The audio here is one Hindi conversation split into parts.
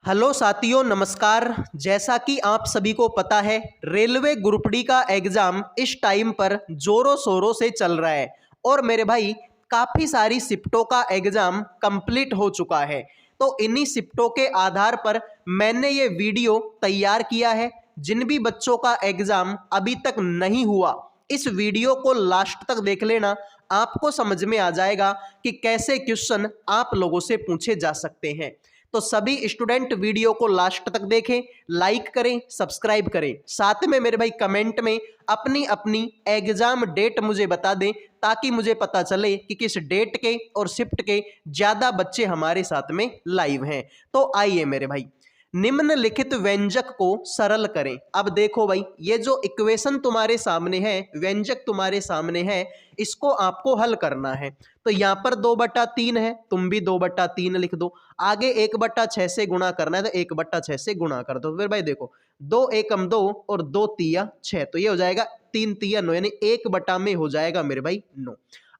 हेलो साथियों, नमस्कार। जैसा कि आप सभी को पता है, रेलवे ग्रुप डी का एग्जाम इस टाइम पर जोरों शोरों से चल रहा है और मेरे भाई काफ़ी सारी शिफ्टों का एग्जाम कंप्लीट हो चुका है। तो इन्हीं शिफ्टों के आधार पर मैंने ये वीडियो तैयार किया है। जिन भी बच्चों का एग्जाम अभी तक नहीं हुआ, इस वीडियो को लास्ट तक देख लेना, आपको समझ में आ जाएगा कि कैसे क्वेश्चन आप लोगों से पूछे जा सकते हैं। तो सभी स्टूडेंट वीडियो को लास्ट तक देखें, लाइक करें, सब्सक्राइब करें, साथ में मेरे भाई कमेंट में अपनी अपनी एग्जाम डेट मुझे बता दें, ताकि मुझे पता चले कि किस डेट के और शिफ्ट के ज़्यादा बच्चे हमारे साथ में लाइव हैं। तो आइए मेरे भाई, निम्नलिखित व्यंजक को सरल करें। अब देखो भाई, ये जो इक्वेशन तुम्हारे सामने है, व्यंजक तुम्हारे सामने है, इसको आपको हल करना है। तो यहाँ पर 2/3 है, तुम भी 2/3 लिख दो। आगे 1/6 से गुणा करना है, तो 1/6 से गुणा कर दो। फिर भाई देखो, 2 एकम 2 और 2 तिया 6, तो ये हो जाएगा 3 तिया 9, यानी 1 में हो जाएगा मेरे भाई 9।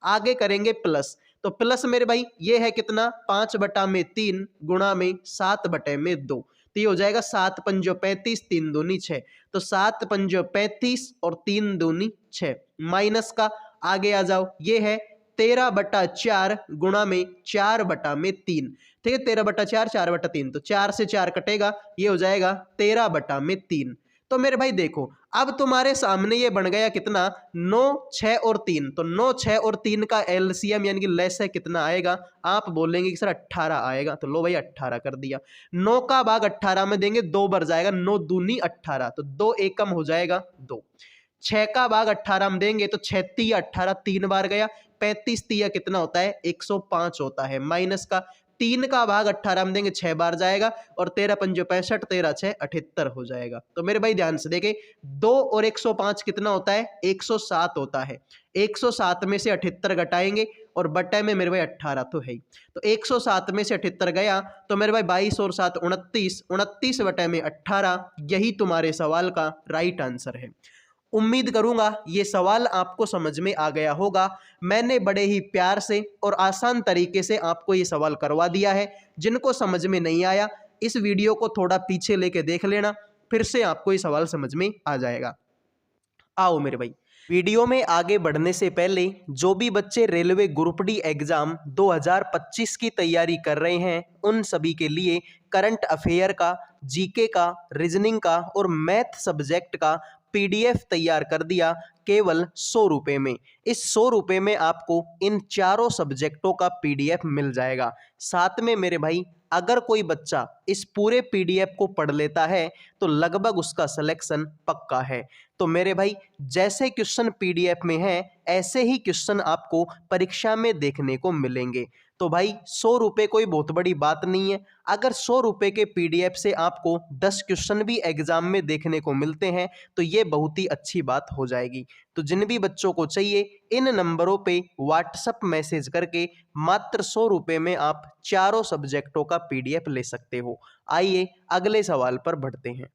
आगे करेंगे प्लस, तो प्लस मेरे भाई ये है कितना, 5/3 गुणा में 7/2, तो ये हो जाएगा 7 पंजो 35, 3 दूनी 6, तो 7 पंजो 35 और 3 दूनी 6। माइनस का आगे आ जाओ, ये है 13/4 गुणा में 4/3, ठीक है, 13/4 4/3, तो 4 से 4 कटेगा, ये हो जाएगा 13/3। तो मेरे भाई देखो, अब तुम्हारे सामने ये बन गया कितना, 9, 6 और 3, तो 9, 6 और 3 का एलसीएम यानी कि लेस है, कितना आएगा, आप बोलेंगे कि सर 18 आएगा, तो लो भाई 18 कर दिया। 9 का भाग 18 में देंगे, 2 बढ़ जाएगा, 9 दूनी 18, तो 2 एकम हो जाएगा 2। 6 का भाग 18 में देंगे, तो 6 तिया 18, 3 बार गया, 35 तिया कितना होता है, 105 होता है। माइनस का 3 का भाग 18 में देंगे, 6 बार जाएगा, और 13 पंजो 65, 13 6 78 हो जाएगा। तो मेरे भाई ध्यान से देखें, 2 और 105 कितना होता है, 107 होता है। 107 में से 78 घटाएंगे और बटे में मेरे भाई 18 तो है ही, तो 107 में से 78 गया, तो मेरे भाई 22 और 7 29, 29 बटे में 18, यही तुम्हारे सवाल का राइट आंसर है। उम्मीद करूंगा ये सवाल आपको समझ में आ गया होगा। मैंने बड़े ही प्यार से और आसान तरीके से आपको ये सवाल करवा दिया है। जिनको समझ में नहीं आया, इस वीडियो को थोड़ा पीछे लेके देख लेना, फिर से आपको ये सवाल समझ में आ जाएगा। आओ मेरे भाई, वीडियो में आगे बढ़ने से पहले जो भी बच्चे रेलवे ग्रुप डी एग्जाम 2025 की तैयारी कर रहे हैं, उन सभी के लिए करंट अफेयर का, जीके का, रीजनिंग का और मैथ सब्जेक्ट का पीडीएफ तैयार कर दिया केवल 100 रुपये में। इस 100 रुपये में आपको इन चारों सब्जेक्टों का पीडीएफ मिल जाएगा। साथ में मेरे भाई, अगर कोई बच्चा इस पूरे पीडीएफ को पढ़ लेता है तो लगभग उसका सिलेक्शन पक्का है। तो मेरे भाई, जैसे क्वेश्चन पीडीएफ में है, ऐसे ही क्वेश्चन आपको परीक्षा में देखने को मिलेंगे। तो भाई 100 रुपये कोई बहुत बड़ी बात नहीं है। अगर 100 रुपये के पीडीएफ से आपको 10 क्वेश्चन भी एग्जाम में देखने को मिलते हैं, तो ये बहुत ही अच्छी बात हो जाएगी। तो जिन भी बच्चों को चाहिए, इन नंबरों पे व्हाट्सएप मैसेज करके मात्र 100 रुपये में आप चारों सब्जेक्टों का पीडीएफ ले सकते हो। आइए अगले सवाल पर बढ़ते हैं।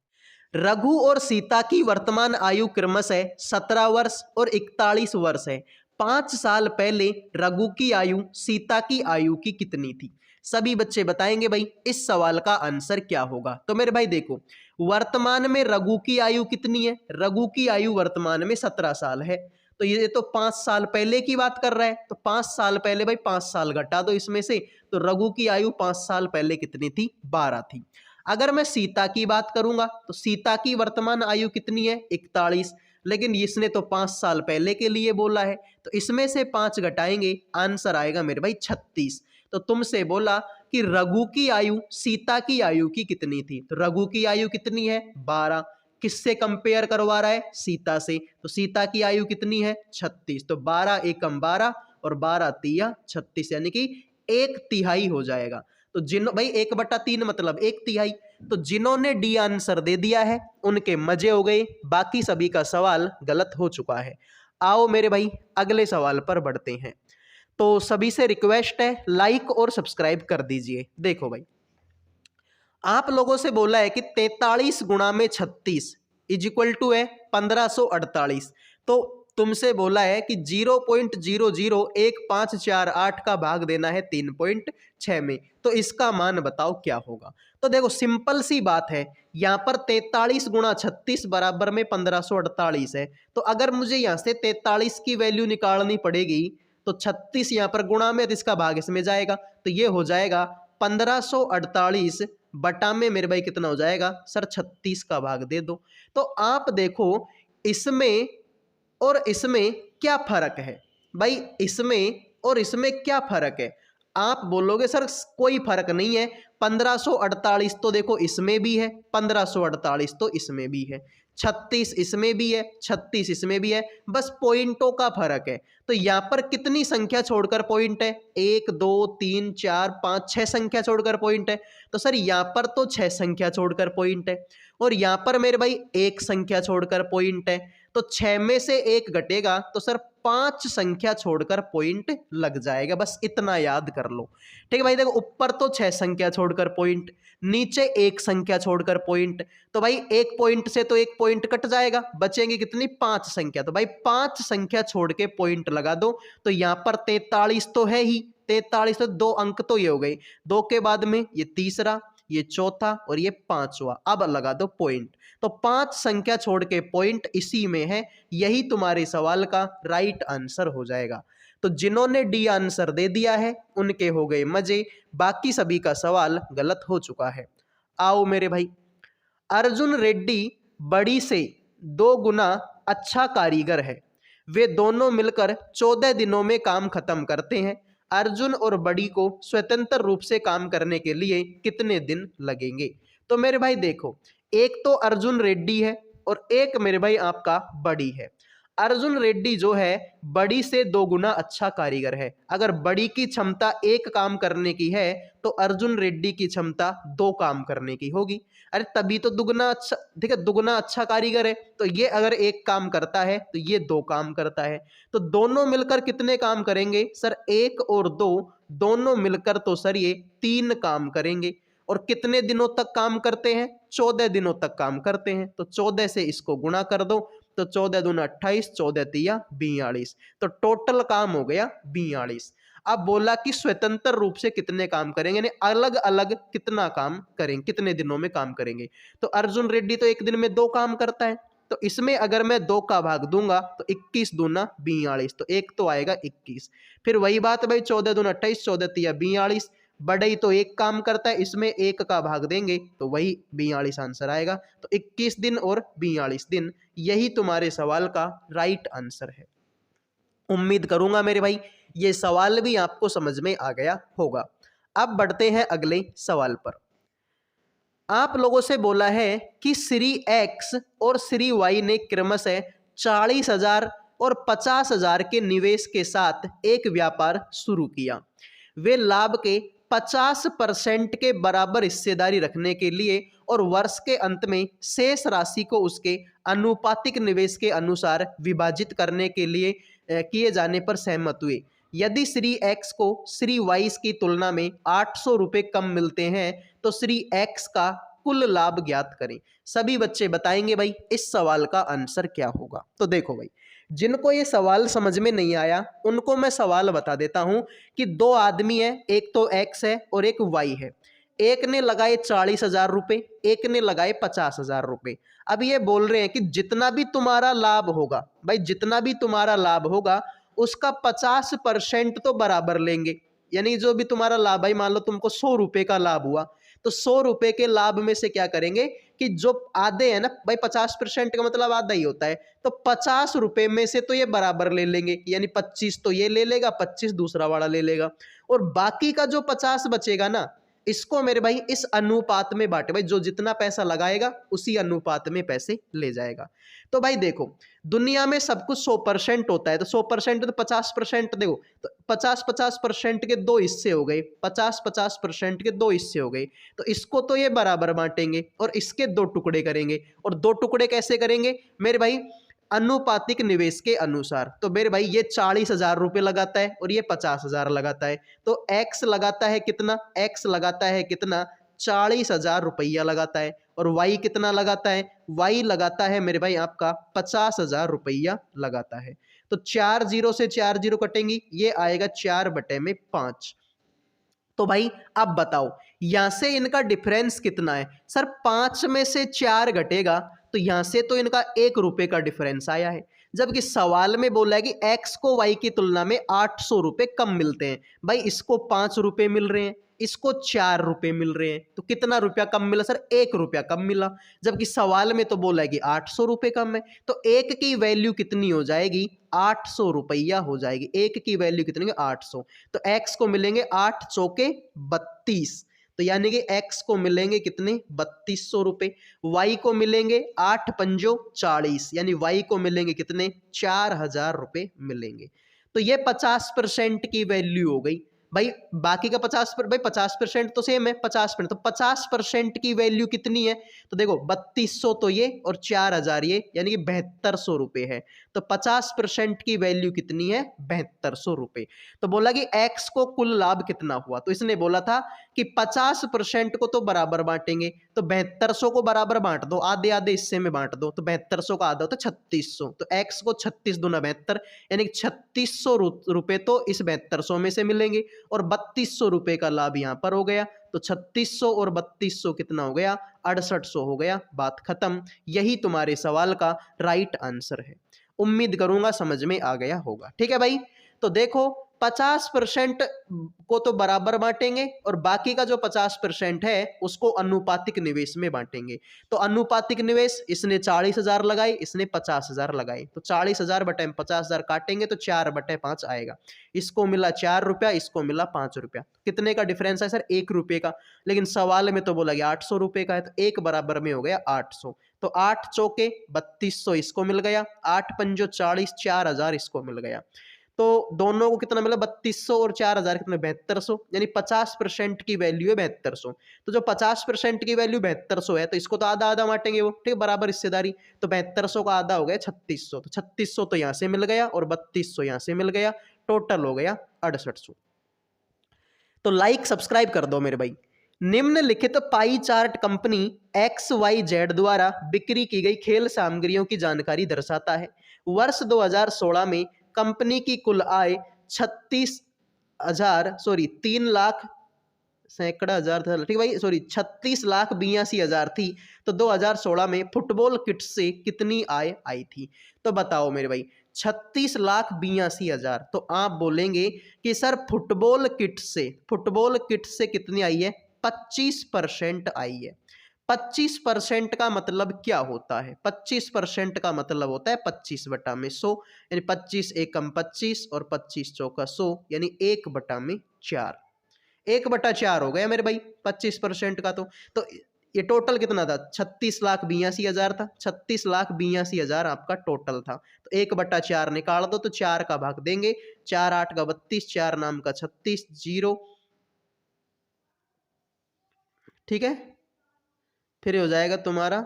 रघु और सीता की वर्तमान आयु क्रमशः 17 वर्ष और 41 वर्ष है। 5 साल पहले रघु की आयु सीता की आयु की कितनी थी? सभी बच्चे बताएंगे भाई इस सवाल का आंसर क्या होगा। तो मेरे भाई देखो, वर्तमान में रघु की आयु कितनी है? रघु की आयु वर्तमान में 17 साल है। तो ये तो 5 साल पहले की बात कर रहा है, तो 5 साल पहले भाई 5 साल घटा दो इसमें से, तो रघु की आयु 5 साल पहले कितनी थी? 12 थी। अगर मैं सीता की बात करूंगा, तो सीता की वर्तमान आयु कितनी है? 41, लेकिन इसने तो 5 साल पहले के लिए बोला है, तो इसमें से 5 घटाएंगे, आंसर आएगा मेरे भाई 36। तो तुमसे बोला कि रघु की आयु सीता की आयु की कितनी थी, तो रघु की आयु कितनी है? 12। किससे कंपेयर करवा रहा है? सीता से। तो सीता की आयु कितनी है? 36। तो 12 एकम 12 और 12 तिया 36, यानी कि 1/3 हो जाएगा। तो जिन भाई 1/3 मतलब 1/3, तो जिन्होंने डी आंसर दे दिया है उनके मजे हो गए, बाकी सभी का सवाल गलत हो चुका है। आओ मेरे भाई अगले सवाल पर बढ़ते हैं। तो सभी से रिक्वेस्ट है, लाइक और सब्सक्राइब कर दीजिए। देखो भाई, आप लोगों से बोला है कि 43 गुणा में 36 इज इक्वल टू है 1548। तो तुमसे बोला है कि 0.001548 का भाग देना है 3.6 में, तो इसका मान बताओ क्या होगा। तो देखो सिंपल सी बात है, यहाँ पर 43 गुणा 36 बराबर में 1548 है। तो अगर मुझे यहाँ से 43 की वैल्यू निकालनी पड़ेगी तो 36 यहाँ पर गुणा में, तो इसका भाग इसमें जाएगा, तो ये हो जाएगा 1548 बटा में मेरे भाई कितना हो जाएगा सर 36 का भाग दे दो। तो आप देखो इसमें और इसमें क्या फर्क है भाई, इसमें और इसमें क्या फर्क है। आप बोलोगे सर कोई फर्क नहीं है, 1548 तो देखो इसमें भी है, 1548 तो इसमें भी है, 36 इसमें भी है, 36 इसमें भी है, बस पॉइंटों का फर्क है। तो यहाँ पर कितनी संख्या छोड़कर पॉइंट है, 1 2 3 4 5 6 संख्या छोड़कर पॉइंट है। तो सर यहाँ पर तो 6 संख्या छोड़कर पॉइंट है, और यहाँ पर मेरे भाई 1 संख्या छोड़कर पॉइंट है। तो 6 में से 1 घटेगा तो सर 5 संख्या छोड़कर पॉइंट लग जाएगा, बस इतना याद कर लो। ठीक है भाई, देखो ऊपर तो 6 संख्या छोड़कर पॉइंट, नीचे 1 संख्या छोड़कर पॉइंट, तो भाई 1 पॉइंट से तो 1 पॉइंट कट जाएगा, बचेंगे कितनी 5 संख्या। तो भाई 5 संख्या छोड़ के पॉइंट लगा दो। तो यहाँ पर 43 तो है ही, 43 तो 2 अंक तो ये हो गए, 2 के बाद में ये तीसरा, ये चौथा और ये पांचवा, अब लगा दो पॉइंट। तो 5 संख्या छोड़ के पॉइंट इसी में है, यही तुम्हारे सवाल का राइट आंसर हो जाएगा। तो जिन्होंने डी आंसर दे दिया है उनके हो गए मजे, बाकी सभी का सवाल गलत हो चुका है। आओ मेरे भाई, अर्जुन रेड्डी बड़ी से 2 गुना अच्छा कारीगर है, वे दोनों मिलकर 14 दिनों में काम खत्म करते हैं। अर्जुन और बड़ी को स्वतंत्र रूप से काम करने के लिए कितने दिन लगेंगे। तो मेरे भाई देखो, एक तो अर्जुन रेड्डी है और एक मेरे भाई आपका बड़ी है। अर्जुन रेड्डी जो है बड़ी से 2 गुना अच्छा कारीगर है। अगर बड़ी की क्षमता 1 काम करने की है तो अर्जुन रेड्डी की क्षमता 2 काम करने की होगी। अरे तभी तो दुगना अच्छा, ठीक है, दुगना अच्छा कारीगर है। तो ये अगर 1 काम करता है तो ये 2 काम करता है, तो दोनों मिलकर कितने काम करेंगे सर, 1 और 2 दोनों मिलकर तो सर ये 3 काम करेंगे। और कितने दिनों तक काम करते हैं, 14 दिनों तक काम करते हैं। तो 14 से इसको गुणा कर दो, तो 14 दूना 28, 14 तिया 42, तो टोटल काम हो गया 42। अब बोला कि स्वतंत्र रूप से कितने काम करेंगे, यानी अलग अलग कितना काम करेंगे, कितने दिनों में काम करेंगे। तो अर्जुन रेड्डी तो एक दिन में 2 काम करता है, तो इसमें अगर मैं 2 का भाग दूंगा तो 21 दूना 42, तो एक तो आएगा 21। फिर वही बात भाई, 14 दूना 28, 14 तिया 42, बड़े ही तो 1 काम करता है, इसमें 1 का भाग देंगे तो वही 42 आंसर आएगा। तो 21 दिन और 42 दिन, यही तुम्हारे सवाल का राइट आंसर है। उम्मीद करूंगा मेरे भाई ये सवाल भी आपको समझ में आ गया होगा। अब बढ़ते हैं अगले सवाल पर। आप लोगों से बोला है कि श्री एक्स और श्री वाई ने क्रमशः 40,000 और 50,000 के निवेश के साथ एक व्यापार शुरू किया। वे लाभ के 50% के बराबर हिस्सेदारी रखने के लिए और वर्ष के अंत में शेष राशि को उसके आनुपातिक निवेश के अनुसार विभाजित करने के लिए किए जाने पर सहमत हुए। यदि श्री एक्स को श्री वाई की तुलना में 800 रुपये कम मिलते हैं तो श्री एक्स का कुल लाभ ज्ञात करें। सभी बच्चे बताएंगे भाई इस सवाल का आंसर क्या होगा। तो देखो भाई, जिनको ये सवाल समझ में नहीं आया उनको मैं सवाल बता देता हूं कि 2 आदमी है, एक तो एक्स है और एक वाई है। एक ने लगाए 40,000 रुपये, एक ने लगाए 50,000 रुपये। अब ये बोल रहे हैं कि जितना भी तुम्हारा लाभ होगा भाई, जितना भी तुम्हारा लाभ होगा उसका 50% तो बराबर लेंगे। यानी जो भी तुम्हारा लाभ है, मान लो तुमको 100 रुपये का लाभ हुआ तो 100 रुपये के लाभ में से क्या करेंगे कि जो आधे है ना भाई, 50% का मतलब आधा ही होता है, तो 50 रुपये में से तो ये बराबर ले लेंगे, यानी 25 तो ये ले लेगा, 25 दूसरा वाला ले लेगा, और बाकी का जो 50 बचेगा ना, इसको मेरे भाई इस अनुपात में बांटे। भाई जो जितना पैसा लगाएगा उसी अनुपात में पैसे ले जाएगा। तो भाई देखो, दुनिया में सब कुछ 100% होता है, तो 100% तो 50% देखो, तो 50-50% के 2 हिस्से हो गए, 50-50% के 2 हिस्से हो गए। तो इसको तो ये बराबर बांटेंगे और इसके 2 टुकड़े करेंगे। और 2 टुकड़े कैसे करेंगे मेरे भाई, अनुपातिक निवेश के अनुसार। तो मेरे भाई ये 40,000 रुपये लगाता है और ये 50,000 लगाता है, तो एक्स लगाता है कितना, एक्स लगाता है कितना 40,000 रुपया लगाता है। और वाई कितना लगाता है, वाई लगाता है मेरे भाई आपका 50,000 रुपया लगाता है। तो 4 जीरो से 4 जीरो कटेंगी, ये आएगा 4/5। तो भाई अब बताओ यहां से इनका डिफरेंस कितना है? सर 5 में से 4 घटेगा तो यहां से तो इनका 1 रुपए का डिफरेंस आया है, जबकि सवाल में बोला है कि एक्स को वाई की तुलना में 800 रुपए कम मिलते हैं। भाई इसको 5 रुपए मिल रहे हैं, इसको 4 रुपए मिल रहे हैं, तो कितना रुपया कम मिला सर? 1 रुपया कम मिला, जबकि सवाल में तो बोला है कि 800 रुपए कम है। तो एक की वैल्यू कितनी हो जाएगी? 800 रुपया हो जाएगी। एक की वैल्यू कितनी है? 800। तो x को मिलेंगे 8 चौके 32, तो यानी कि x को मिलेंगे कितने? 3200 रुपए। y को मिलेंगे 8 पंजो 40, यानी y को मिलेंगे कितने? 4000 रुपए मिलेंगे। तो ये 50% की वैल्यू हो गई। भाई बाकी का 50% तो सेम है, 50%, तो 50% की वैल्यू कितनी है? तो देखो 3200 तो ये और 4000 ये, यानी कि 7200 रुपए है। तो 50% की वैल्यू कितनी है? 7200 रुपए। तो बोला कि x को कुल लाभ कितना हुआ, तो इसने बोला था कि 50% को तो बराबर बांटेंगे, तो 7200 को बराबर बांट दो, आधे आधे हिस्से में बांट दो, तो 7200 का आधा होता है 3600। तो x को 36 दूना 72, यानी कि 3600 रुपए तो इस 7200 में से मिलेंगे, और 3200 रुपए का लाभ यहां पर हो गया। तो 3600 और 3200 कितना हो गया? 6800 हो गया। बात खत्म। यही तुम्हारे सवाल का राइट आंसर है। उम्मीद करूंगा समझ में आ गया होगा। ठीक है भाई, तो देखो 50% को तो बराबर बांटेंगे और बाकी का जो 50% है उसको अनुपातिक निवेश में बांटेंगे। तो अनुपातिक निवेश, इसने 40,000 लगाए, इसने 50,000 लगाए, तो 40,000 बटे 50,000 काटेंगे तो 4/5 आएगा। इसको मिला 4 रुपया, इसको मिला 5 रुपया। कितने का डिफरेंस है सर? 1 रुपये का। लेकिन सवाल में तो बोला गया 800 रुपये का है, तो एक बराबर में हो गया 800। तो 8 चौके 3200 इसको मिल गया, 8 पंजो 40, 4000 इसको मिल गया। तो दोनों को कितना मिला? 3200 और 4000 कितना? 7200, यानी 50% की वैल्यू है 7200। तो जो 50% की वैल्यू 7200 है, तो इसको तो आधा आधा बांटेंगे वो, ठीक है, बराबर हिस्सेदारी। तो 7200 का आधा हो गया 3600, तो 3600 तो यहां से मिल गया और 3200 यहां से मिल गया, टोटल हो गया 6800। तो लाइक सब्सक्राइब कर दो मेरे भाई। निम्नलिखित पाई चार्ट कंपनी XYZ द्वारा बिक्री की गई खेल सामग्रियों की जानकारी दर्शाता है। वर्ष 2016 में कंपनी की कुल आय 36,82,000 थी। तो 2016 में फुटबॉल किट से कितनी आय आई थी? तो बताओ मेरे भाई, 36,82,000। तो आप बोलेंगे कि सर फुटबॉल किट से कितनी आई है? 25% आई है। 25% का मतलब क्या होता है? 25% का मतलब होता है 25/100, यानी 25 एकम 25 और 25 चौका 100, यानी 1/4। 1/4 हो गया मेरे भाई 25% का। तो ये टोटल कितना था? 36,82,000 था। 36,82,000 आपका टोटल था। तो 1/4 निकाल दो, तो 4 का भाग देंगे, 4 8 का 32, 4 नाम का 36, 0, ठीक है। फिर हो जाएगा तुम्हारा,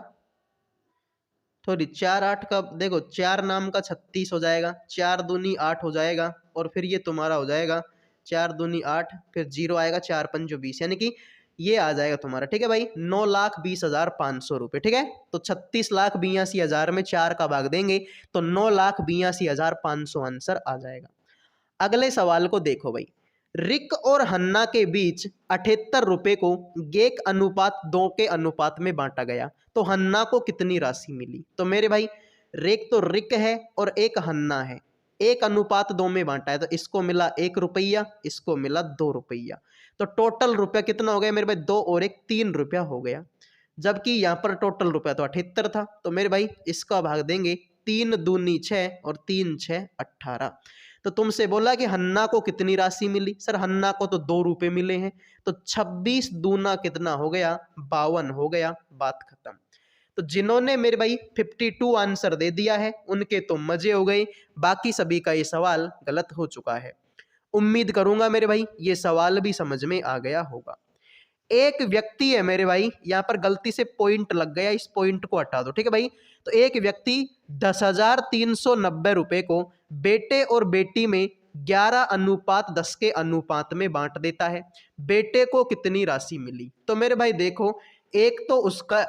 सॉरी 4 8 का देखो, 4 नाम का 36 हो जाएगा, 4 दूनी 8 हो जाएगा, और फिर ये तुम्हारा हो जाएगा 4 दूनी 8, फिर 0 आएगा, 4 पंजो 20, यानी कि ये आ जाएगा तुम्हारा, ठीक है भाई, 9,20,500 रुपये। ठीक है, तो 36,82,000 में 4 का भाग देंगे तो 9,82,500 आंसर आ जाएगा। अगले सवाल को देखो भाई, रिक और हन्ना के बीच 78 रुपए को गेक अनुपात 2 के अनुपात में बांटा गया, तो हन्ना को कितनी राशि मिली? तो मेरे भाई रेक तो रिक है और एक हन्ना है, 1:2 में बांटा है, तो इसको मिला 1 रुपया, इसको मिला 2 रुपया। तो टोटल रुपया कितना हो गया मेरे भाई? 2 और 1 3 रुपया हो गया, जबकि यहाँ पर टोटल रुपया तो 78 था। तो मेरे भाई इसका भाग देंगे, 3 दूनी 6 और 3 6 18। तो तुमसे बोला कि हन्ना को कितनी राशि मिली? सर हन्ना को तो 2 रुपए मिले हैं, तो 26 दूना कितना हो गया? 52 हो गया। बात खत्म। तो जिन्होंने मेरे भाई 52 आंसर दे दिया है उनके तो मजे हो गए, बाकी सभी का ये सवाल गलत हो चुका है। उम्मीद करूंगा मेरे भाई ये सवाल भी समझ में आ गया होगा। एक व्यक्ति है मेरे भाई, यहां पर गलती से पॉइंट लग गया, इस पॉइंट को हटा दो, ठीक है भाई। तो एक व्यक्ति 10,390 रुपए को बेटे और बेटी में 11:10 के अनुपात में बांट देता है। बेटे को कितनी राशि मिली? तो मेरे भाई देखो, एक तो उसका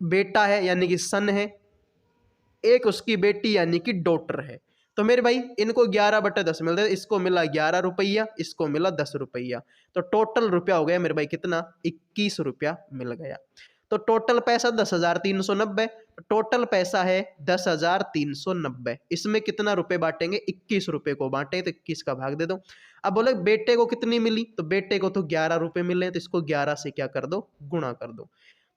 बेटा है यानी कि सन है, एक उसकी बेटी यानी कि डॉटर है। तो मेरे भाई इनको 11/10 मिल रहा है, इसको मिला 11 रुपया, इसको मिला 10 रुपया, तो टोटल रुपया हो गया मेरे भाई कितना, 21 रुपया मिल गया। तो टोटल पैसा 10,390, टोटल पैसा है 10,390। इसमें कितना रुपए बांटेंगे, 21 रुपए को बांटे, तो 21 का भाग दे दो। अब बोले बेटे को कितनी मिली, तो बेटे को तो 11 रुपए मिले, तो इसको 11 से क्या कर दो, गुणा कर दो।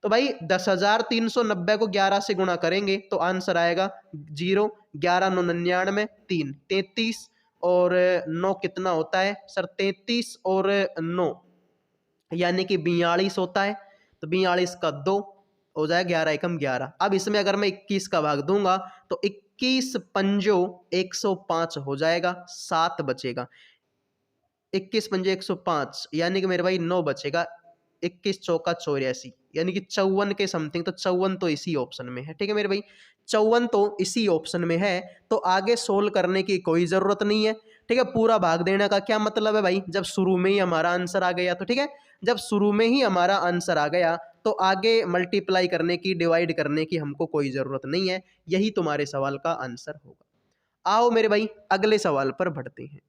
तो भाई 10,390 को 11 से गुणा करेंगे तो आंसर आएगा 0, 11 9 99, 3 33, और 9 कितना होता है सर, 33 और 9 यानी कि 42 होता है, तो 42 का 2 हो जाएगा, 11 एकम 11। अब इसमें अगर मैं 21 का भाग दूंगा तो 21 पंजो 105 हो जाएगा, 7 बचेगा, 21 पंजे 105, यानी कि मेरे भाई 9 बचेगा, 21 चौका 84, यानी कि 54 के समथिंग। तो 54 तो इसी ऑप्शन में है, ठीक है मेरे भाई, 54 तो इसी ऑप्शन में है, तो आगे सोल्व करने की कोई जरूरत नहीं है, ठीक है। पूरा भाग देने का क्या मतलब है भाई, जब शुरू में ही हमारा आंसर आ गया तो ठीक है, जब शुरू में ही हमारा आंसर आ गया तो आगे मल्टीप्लाई करने की, डिवाइड करने की हमको कोई जरूरत नहीं है, यही तुम्हारे सवाल का आंसर होगा। आओ मेरे भाई अगले सवाल पर बढ़ते हैं।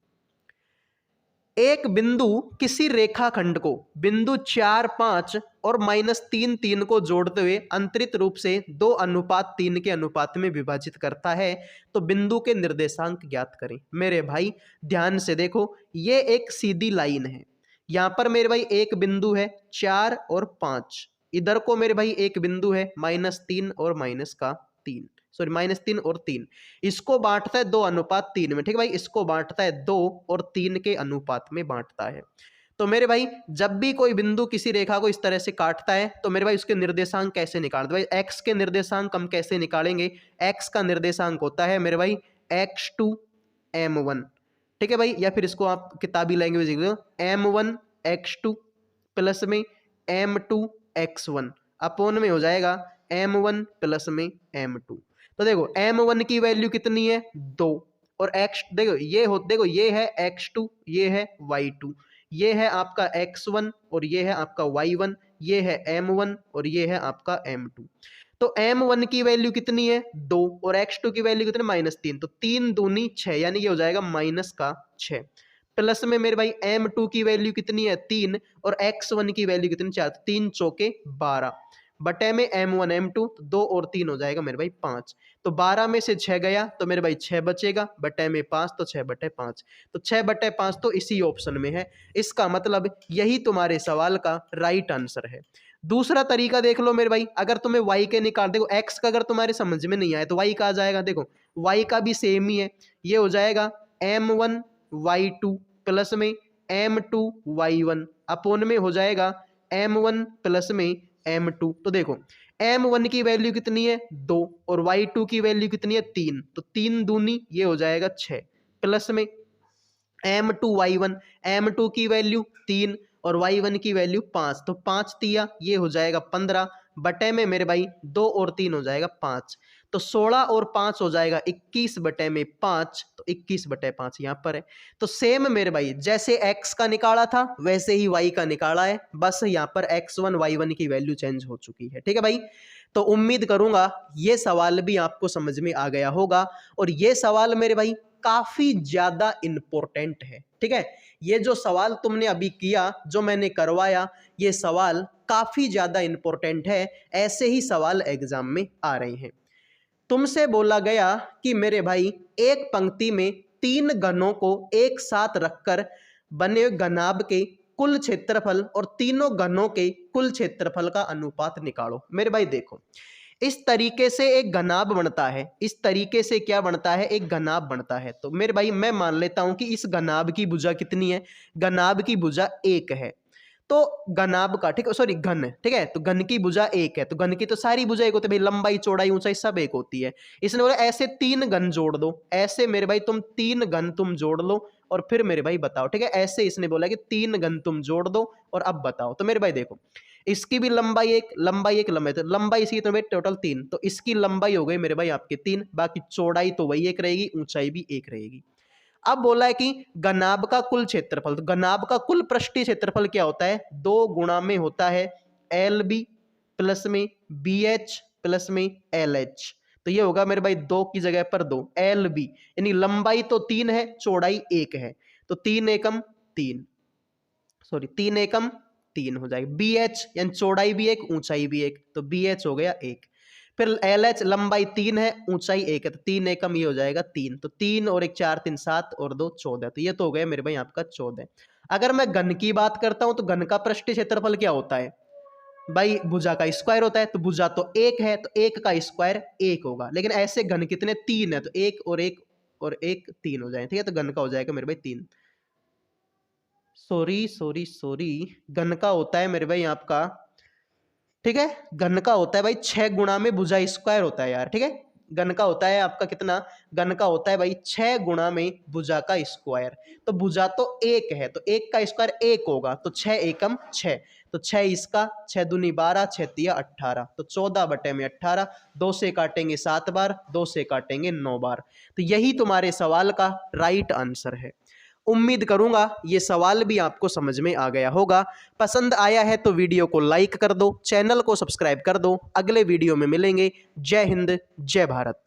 एक बिंदु किसी रेखाखंड को बिंदु 4 5 और -3 3 को जोड़ते हुए अंतरित रूप से 2:3 के अनुपात में विभाजित करता है, तो बिंदु के निर्देशांक ज्ञात करें। मेरे भाई ध्यान से देखो, ये एक सीधी लाइन है, यहां पर मेरे भाई एक बिंदु है 4 और 5, इधर को मेरे भाई एक बिंदु है -3 और -3, सॉरी -3 और 3, इसको बांटता है 2:3 में, ठीक है भाई, इसको बांटता है 2 और 3 के अनुपात में बांटता है। तो मेरे भाई जब भी कोई बिंदु किसी रेखा को इस तरह से काटता है तो मेरे भाई उसके निर्देशांक कैसे निकालते भाई, एक्स के निर्देशांक हम कैसे निकालेंगे, एक्स का निर्देशांक होता है मेरे भाई x2 m1, ठीक है भाई, या फिर इसको आप किताबी लैंग्वेज लिख दो m1 x2 प्लस में m2 x1 अपोन में हो जाएगा m1 प्लस में m2। तो देखो m1 की वैल्यू कितनी है 2, और x देखो ये है x2, ये है y2, ये है आपका x1 और ये है आपका y1, ये है m1 और ये है आपका m2। तो m1 की वैल्यू कितनी है 2 और x2 की वैल्यू कितनी -3, तो 3 दूनी 6, यानी ये हो जाएगा -6, प्लस में मेरे भाई m2 की वैल्यू कितनी है 3 और x1 की वैल्यू कितनी 4, 3 चौके 12, बटे में m1 m2, तो 2 और 3 हो जाएगा मेरे भाई 5, तो 12 में से 6 गया तो मेरे भाई 6 बचेगा, बटे में 5 तो 6/5, तो 6/5 तो इसी ऑप्शन में है। इसका मतलब यही तुम्हारे सवाल का राइट आंसर है। दूसरा तरीका देख लो मेरे भाई, अगर तुम्हें y के निकाल, देखो x का अगर तुम्हारे समझ में नहीं आए तो y का आ जाएगा, देखो y का भी सेम ही है, ये हो जाएगा m1 y2 प्लस में m2 y1 अपोन में हो जाएगा m1 प्लस में m2। तो देखो m1 की वैल्यू कितनी है 2 और y2 की वैल्यू कितनी है 3, तो 3 दूनी ये हो जाएगा 6, प्लस में m2 y1, m2 की वैल्यू 3 और y1 की वैल्यू 5, तो 5 तिया ये हो जाएगा 15, बटे में मेरे भाई 2 और 3 हो जाएगा 5, तो 16 और 5 हो जाएगा 21 बटे में 5, तो 21/5 यहाँ पर है। तो सेम मेरे भाई जैसे x का निकाला था वैसे ही y का निकाला है, बस यहाँ पर x1 y1 की वैल्यू चेंज हो चुकी है, ठीक है भाई। तो उम्मीद करूंगा ये सवाल भी आपको समझ में आ गया होगा, और ये सवाल मेरे भाई काफी ज्यादा इंपॉर्टेंट है, ठीक है। ये जो सवाल तुमने अभी किया, जो मैंने करवाया, ये सवाल काफी ज्यादा इंपॉर्टेंट है, ऐसे ही सवाल एग्जाम में आ रहे हैं। तुमसे बोला गया कि मेरे भाई एक पंक्ति में 3 घनों को एक साथ रखकर बने घनाभ के कुल क्षेत्रफल और तीनों घनों के कुल क्षेत्रफल का अनुपात निकालो। मेरे भाई देखो, इस तरीके से एक घनाभ बनता है, इस तरीके से क्या बनता है, एक घनाभ बनता है। तो मेरे भाई मैं मान लेता हूं कि इस घनाभ की भुजा कितनी है, घनाभ की भुजा 1 है, तो घनाभ का, ठीक है, सॉरी घन, ठीक है, तो घन की भुजा 1 है, तो घन की तो सारी भुजा 1 होती है भाई, लंबाई चौड़ाई ऊंचाई सब 1 होती है। इसने बोला ऐसे 3 घन जोड़ दो, ऐसे मेरे भाई तुम 3 घन तुम जोड़ लो और फिर मेरे भाई बताओ, ठीक है, ऐसे इसने बोला कि 3 घन तुम जोड़ दो और अब बताओ। तो मेरे भाई देखो, इसकी भी लंबाई 1 लंबाई, तो लंबाई इसकी तो भाई टोटल 3, तो इसकी लंबाई हो गई मेरे भाई आपकी 3, बाकी चौड़ाई तो वही 1 रहेगी, ऊंचाई भी 1 रहेगी। अब बोला है कि घनाभ का कुल क्षेत्रफल, तो घनाभ का कुल पृष्ठीय क्षेत्रफल क्या होता है, 2 गुणा में होता है LB प्लस में BH प्लस में LH। तो ये होगा मेरे भाई 2 की जगह पर 2 एल बी, यानी लंबाई तो 3 है, चौड़ाई 1 है, तो 3 एकम 3, सॉरी 3 एकम 3 हो जाएगा। बी एच यानी चौड़ाई भी 1, ऊंचाई भी 1, तो बी एच हो गया 1। फिर एल एच लंबाई 3 है, ऊंचाई 1 है, तो 3 एकम ये हो जाएगा 3, तो 3 और 1 4 3 7 और 2 14, तो ये तो हो गया मेरे भाई आपका 14। अगर मैं घन की बात करता हूं तो घन का पृष्ठीय क्षेत्रफल क्या होता है भाई, भुजा का स्क्वायर होता है, तो भुजा तो 1 है, तो 1 का स्क्वायर 1 होगा, लेकिन ऐसे घन कितने 3 है, तो 1 और 1 और 1 3 हो जाए, ठीक है, तो घन का हो जाएगा मेरे भाई 3। सॉरी घन का होता है मेरे भाई आपका, ठीक है, घन का होता है भाई 6 गुणा में भुजा स्क्वायर होता है यार, ठीक है, घन का होता है आपका कितना, घन का होता है भाई 6 गुणा में भुजा का स्क्वायर, तो भुजा तो 1 है, तो 1 का स्क्वायर 1 होगा, तो 6 एकम 6, तो 6 इसका, 6 दूनी 12, 6 तिया 18, तो 14 बटे में 18, 2 से काटेंगे 7 बार, 2 से काटेंगे 9 बार, तो यही तुम्हारे सवाल का राइट आंसर है। उम्मीद करूंगा ये सवाल भी आपको समझ में आ गया होगा। पसंद आया है तो वीडियो को लाइक कर दो, चैनल को सब्सक्राइब कर दो। अगले वीडियो में मिलेंगे। जय हिंद, जय भारत।